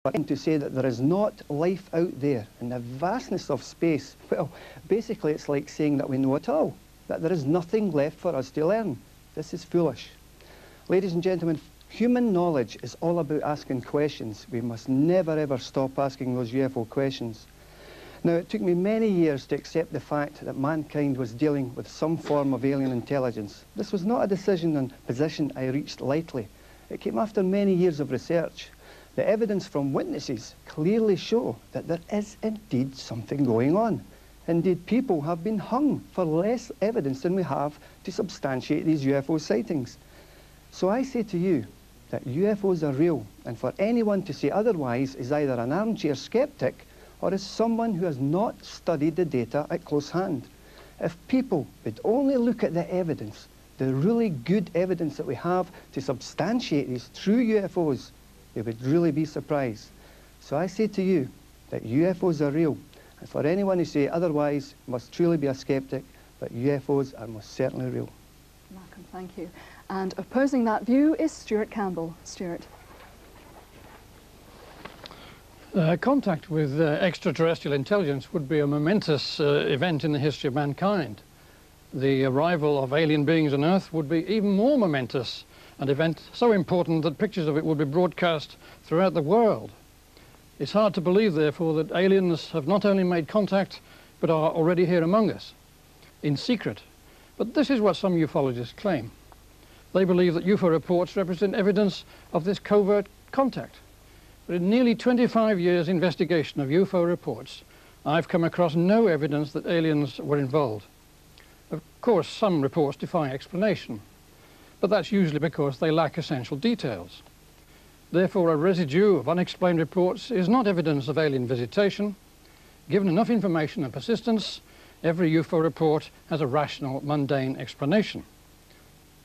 to say that there is not life out there in the vastness of space, well, basically it's like saying that we know it all, that there is nothing left for us to learn. This is foolish. Ladies and gentlemen, human knowledge is all about asking questions. We must never ever stop asking those UFO questions. Now, it took me many years to accept the fact that mankind was dealing with some form of alien intelligence. This was not a decision and position I reached lightly. It came after many years of research. The evidence from witnesses clearly show that there is indeed something going on. Indeed, people have been hung for less evidence than we have to substantiate these UFO sightings. So I say to you that UFOs are real, and for anyone to say otherwise is either an armchair skeptic or is someone who has not studied the data at close hand. If people would only look at the evidence, the really good evidence that we have to substantiate these true UFOs, they would really be surprised. So I say to you that UFOs are real, and for anyone who say otherwise must truly be a skeptic, but UFOs are most certainly real. Malcolm, thank you. And opposing that view is Stuart Campbell. Stuart. Contact with extraterrestrial intelligence would be a momentous event in the history of mankind. The arrival of alien beings on Earth would be even more momentous, an event so important that pictures of it would be broadcast throughout the world. It's hard to believe, therefore, that aliens have not only made contact, but are already here among us, in secret. But this is what some ufologists claim. They believe that UFO reports represent evidence of this covert contact. But in nearly 25 years' investigation of UFO reports, I've come across no evidence that aliens were involved. Of course, some reports defy explanation, but that's usually because they lack essential details. Therefore, a residue of unexplained reports is not evidence of alien visitation. Given enough information and persistence, every UFO report has a rational, mundane explanation.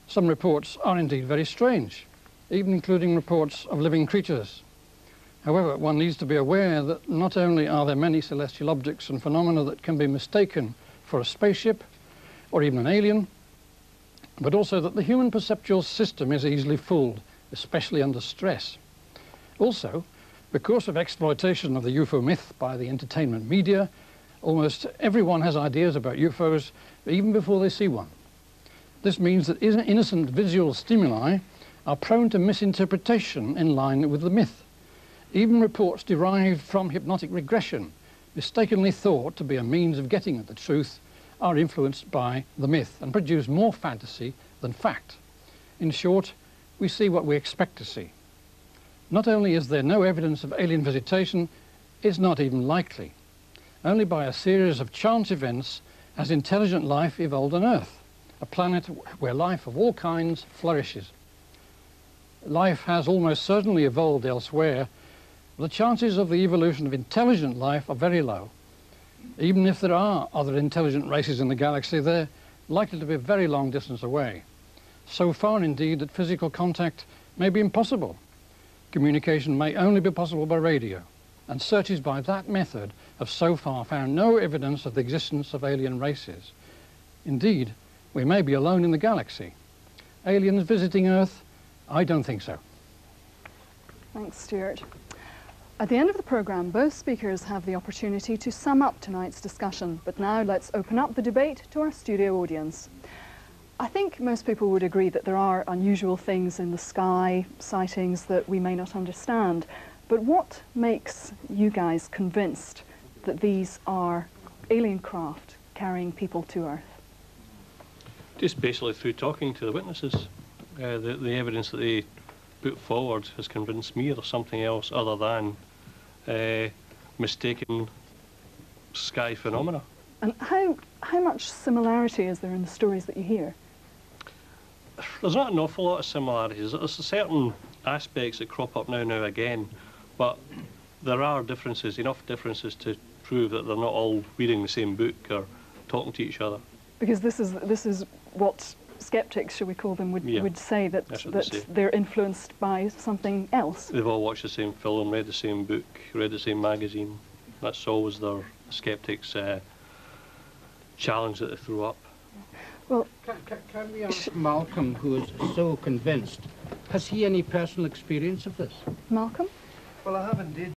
Some reports are indeed very strange, even including reports of living creatures. However, one needs to be aware that not only are there many celestial objects and phenomena that can be mistaken for a spaceship or even an alien, but also that the human perceptual system is easily fooled, especially under stress. Also, because of exploitation of the UFO myth by the entertainment media, almost everyone has ideas about UFOs even before they see one. This means that innocent visual stimuli are prone to misinterpretation in line with the myth. Even reports derived from hypnotic regression, mistakenly thought to be a means of getting at the truth, are influenced by the myth and produce more fantasy than fact. In short, we see what we expect to see. Not only is there no evidence of alien visitation, it's not even likely. Only by a series of chance events has intelligent life evolved on Earth, a planet where life of all kinds flourishes. Life has almost certainly evolved elsewhere. The chances of the evolution of intelligent life are very low. Even if there are other intelligent races in the galaxy, they're likely to be a very long distance away. So far, indeed, that physical contact may be impossible. Communication may only be possible by radio, and searches by that method have so far found no evidence of the existence of alien races. Indeed, we may be alone in the galaxy. Aliens visiting Earth? I don't think so. Thanks, Stuart. At the end of the programme, both speakers have the opportunity to sum up tonight's discussion, but now let's open up the debate to our studio audience. I think most people would agree that there are unusual things in the sky, sightings that we may not understand, but what makes you guys convinced that these are alien craft carrying people to Earth? Just basically through talking to the witnesses. The evidence that they put forward has convinced me there's something else other than mistaken sky phenomena. And how much similarity is there in the stories that you hear? There's not an awful lot of similarities. There's certain aspects that crop up now and again, but there are differences, enough differences to prove that they're not all reading the same book or talking to each other. Because this is what sceptics, shall we call them, would say, that they're influenced by something else. They've all watched the same film, read the same book, read the same magazine. That's always their skeptics' challenge that they threw up. Well, can we ask Malcolm, who is so convinced, has he any personal experience of this? Malcolm? Well, I have indeed.